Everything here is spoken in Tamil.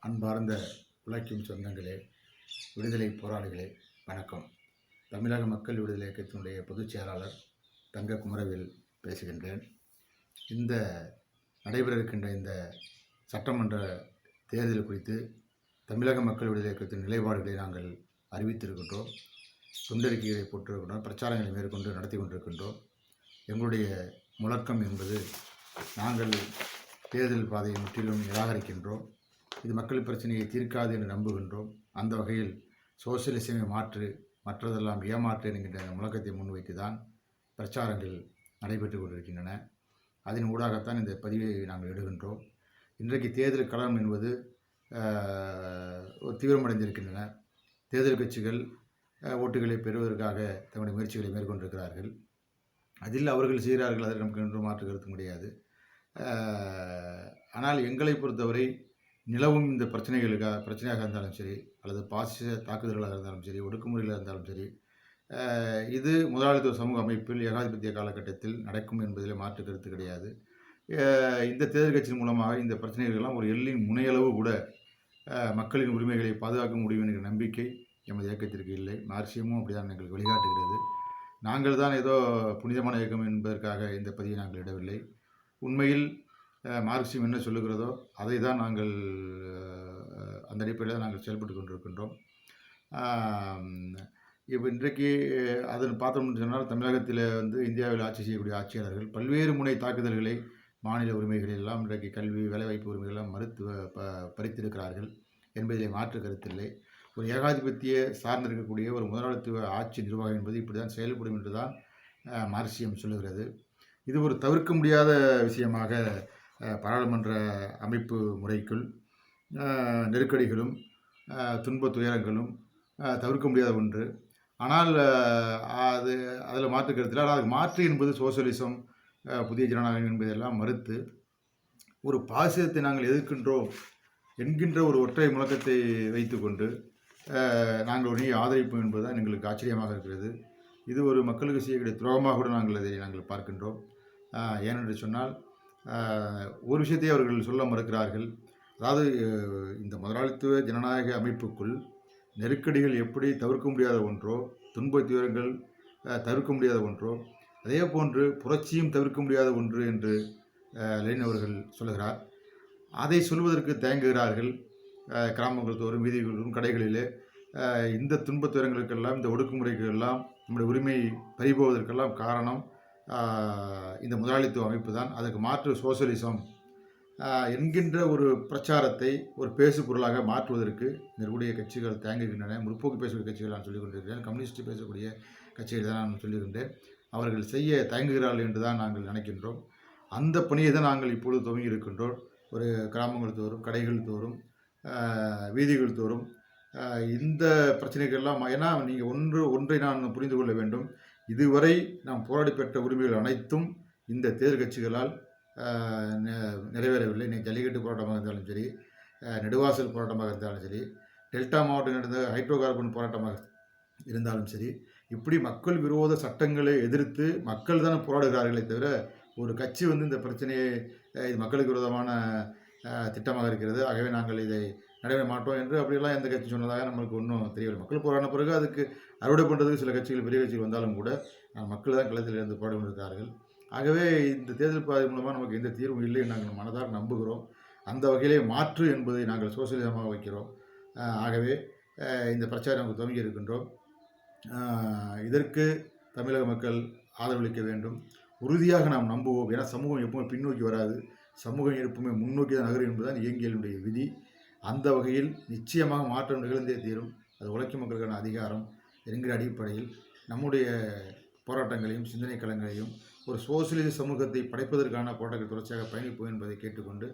அன்பார்ந்த உழைக்கும் சொந்தங்களே, விடுதலை போராளிகளே, வணக்கம். தமிழக மக்கள் விடுதலை இயக்கத்தினுடைய பொதுச் செயலாளர் தங்க குமரவேல் பேசுகின்றேன். இந்த நடைபெற இருக்கின்ற இந்த சட்டமன்ற தேர்தல் குறித்து தமிழக மக்கள் விடுதலை இயக்கத்தின் நிலைப்பாடுகளை நாங்கள் அறிவித்திருக்கின்றோம். துண்டறிக்கைகளை போட்டிருக்கின்றோம், பிரச்சாரங்களை மேற்கொண்டு நடத்தி கொண்டிருக்கின்றோம். எங்களுடைய முழக்கம் என்பது, நாங்கள் தேர்தல் பாதையை முற்றிலும் நிராகரிக்கின்றோம். இது மக்கள் பிரச்சனையை தீர்க்காது என்று நம்புகின்றோம். அந்த வகையில் சோசியலிசமே மாற்று, மற்றதெல்லாம் ஏமாற்று என்கின்ற முழக்கத்தை முன்வைத்து தான் பிரச்சாரங்கள் நடைபெற்று கொண்டிருக்கின்றன. அதன் ஊடாகத்தான் இந்த பதிவை நாங்கள் எடுகின்றோம். இன்றைக்கு தேர்தல் களம் என்பது தீவிரமடைந்திருக்கின்றன. தேர்தல் கட்சிகள் ஓட்டுகளை பெறுவதற்காக தங்களுடைய முயற்சிகளை மேற்கொண்டிருக்கிறார்கள். அதில் அவர்கள் செய்கிறார்கள், அதில் நமக்கு என்று மாற்று கருத்து முடியாது. ஆனால் எங்களை பொறுத்தவரை நிலவும் இந்த பிரச்சனையாக இருந்தாலும் சரி, அல்லது பாசிச தாக்குதல்களாக இருந்தாலும் சரி, ஒடுக்குமுறைகளாக இருந்தாலும் சரி, இது முதலாளித்துவ சமூக அமைப்பில் ஏகாதிபத்திய காலகட்டத்தில் நடக்கும் என்பதில் மாற்று கருத்து கிடையாது. இந்த தேர்தல் கட்சியின் மூலமாக இந்த பிரச்சனைகளெல்லாம் ஒரு எல்லின் முனையளவு கூட மக்களின் உரிமைகளை பாதுகாக்க முடியும் என்கிற நம்பிக்கை எமது இயக்கத்திற்கு இல்லை. மார்க்சியமும் அப்படிதான் எங்களுக்கு வழிகாட்டுகிறது. நாங்கள் தான் ஏதோ புனிதமான இயக்கம் என்பதற்காக இந்த பதிவை நாங்கள் இடவில்லை. உண்மையில் மார்க்சியம் என்ன சொல்லுகிறதோ அதை தான் நாங்கள் அந்த அடிப்படையில் தான் நாங்கள் செயல்பட்டு கொண்டிருக்கின்றோம். இப்போ இன்றைக்கு அதில் பார்த்தோம்னு சொன்னால், தமிழகத்தில் இந்தியாவில் ஆட்சி செய்யக்கூடிய ஆட்சியாளர்கள் பல்வேறு முனை தாக்குதல்களை மாநில உரிமைகள் எல்லாம், இன்றைக்கு கல்வி, வேலைவாய்ப்பு உரிமைகளெல்லாம் பறித்திருக்கிறார்கள் என்பதிலே மாற்று கருத்தில்லை. ஒரு ஏகாதிபத்திய சார்ந்திருக்கக்கூடிய ஒரு முதலாளித்துவ ஆட்சி நிர்வாகம் என்பது இப்படி தான் செயல்படும் என்று தான் மார்க்சியம் சொல்லுகிறது. இது ஒரு தவிர்க்க முடியாத விஷயமாக பாராளுமன்ற அமைப்பு முறைக்குள் நெருக்கடிகளும் துன்ப துயரங்களும் தவிர்க்க முடியாத ஒன்று. ஆனால் அதில் மாற்று கருத்தில், ஆனால் அதுக்கு மாற்று என்பது சோசியலிசம், புதிய ஜனநாயகம் என்பதெல்லாம் மறுத்து ஒரு பாசிசத்தை நாங்கள் எதிர்க்கின்றோம் என்கின்ற ஒரு ஒற்றை முழக்கத்தை வைத்து கொண்டு நாங்கள் ஒரு ஆதரிப்போம் என்பதுதான் எங்களுக்கு ஆச்சரியமாக இருக்கிறது. இது ஒரு மக்களுக்கு செய்யக்கூடிய துரோகமாக கூட நாங்கள் பார்க்கின்றோம். ஏனென்று சொன்னால், ஒரு விஷயத்தை அவர்கள் சொல்ல மறுக்கிறார்கள். அதாவது, இந்த முதலாளித்துவ ஜனநாயக அமைப்புக்குள் நெருக்கடிகள் எப்படி தவிர்க்க முடியாத ஒன்றோ, துன்ப துயரங்கள் தவிர்க்க முடியாத ஒன்றோ, அதே போன்று புரட்சியும் தவிர்க்க முடியாத ஒன்று என்று லெனின் அவர்கள் சொல்லுகிறார். அதை சொல்வதற்கு தயங்குகிறார்கள். கிராமங்கள் தோறும், வீதிகள் தோறும், கடைகளிலே இந்த துன்ப துயரங்களுக்கெல்லாம், இந்த ஒடுக்குமுறைக்கெல்லாம், நம்முடைய உரிமை பறிபோவதற்கெல்லாம் காரணம் இந்த முதலாளித்துவ அமைப்பு தான். அதற்கு மாற்று சோசியலிசம் என்கின்ற ஒரு பிரச்சாரத்தை ஒரு பேசு பொருளாக மாற்றுவதற்கு இருக்கக்கூடிய கட்சிகள் தயங்குகின்றன. முற்போக்கு பேசக்கூடிய கட்சிகள் நான் சொல்லிக் கொண்டிருக்கிறேன். கம்யூனிஸ்ட் பேசக்கூடிய கட்சிகள் தான் நான் சொல்லுகின்றேன். அவர்கள் செய்ய தயங்குகிறார்கள் என்று தான் நாங்கள் நினைக்கின்றோம். அந்த பணியை தான் நாங்கள் இப்பொழுது துவங்கி இருக்கின்றோம். ஒரு கிராமங்கள் தோறும், கடைகள் தோறும், வீதிகள் தோறும் இந்த பிரச்சனைகள்லாம், ஏன்னா நீங்கள் ஒன்றை நான் புரிந்து கொள்ள வேண்டும். இதுவரை நாம் போராடி பெற்ற உரிமைகள் அனைத்தும் இந்த தேர்தல் கட்சிகளால் நிறைவேறவில்லை. நீங்கள் ஜல்லிக்கட்டு போராட்டமாக இருந்தாலும் சரி, நெடுவாசல் போராட்டமாக இருந்தாலும் சரி, டெல்டா மாவட்டம் நடந்த ஹைட்ரோ கார்பன் போராட்டமாக இருந்தாலும் சரி, இப்படி மக்கள் விரோத சட்டங்களை எதிர்த்து மக்கள் தான் போராடுகிறார்களே தவிர, ஒரு கட்சி இந்த பிரச்சனையை இது மக்களுக்கு விரோதமான திட்டமாக இருக்கிறது, ஆகவே நாங்கள் இதை நடைபெற மாட்டோம் என்று அப்படியெல்லாம் எந்த கட்சி சொன்னதாக நம்மளுக்கு ஒன்றும் தெரியவில்லை. மக்கள் போராடின பிறகு அதுக்கு அறுவடை பண்ணுறதுக்கு சில கட்சிகள், பெரிய கட்சிகள் வந்தாலும் கூட மக்கள் தான் களத்தில் இருந்து போராடி கொண்டிருக்கிறார்கள். ஆகவே இந்த தேர்தல் பாதை மூலமாக நமக்கு எந்த தீர்வும் இல்லை நாங்கள் மனதார நம்புகிறோம். அந்த வகையிலே மாற்று என்பதை நாங்கள் சோசியலிசமாக வைக்கிறோம். ஆகவே இந்த பிரச்சாரம் நமக்கு துவங்கி இருக்கின்றோம். இதற்கு தமிழக மக்கள் ஆதரவளிக்க வேண்டும். உறுதியாக நாம் நம்புவோம். ஏன்னா சமூகம் எப்பவுமே பின்னோக்கி வராது, சமூகம் எப்பவுமே முன்னோக்கி தான் நகரும் என்பதுதான் இயங்கியலுடைய விதி. அந்த வகையில் நிச்சயமாக மாற்றம் நிகழ்ந்தே தீரும். அது உழைக்கும் மக்களுக்கான அதிகாரம் என்கிற அடிப்படையில் நம்முடைய போராட்டங்களையும் சிந்தனை களங்களையும் ஒரு சோசியலிச சமூகத்தை படைப்பதற்கான போராட்டங்கள் தொடர்ச்சியாக பயணிப்போம் என்பதை கேட்டுக்கொண்டு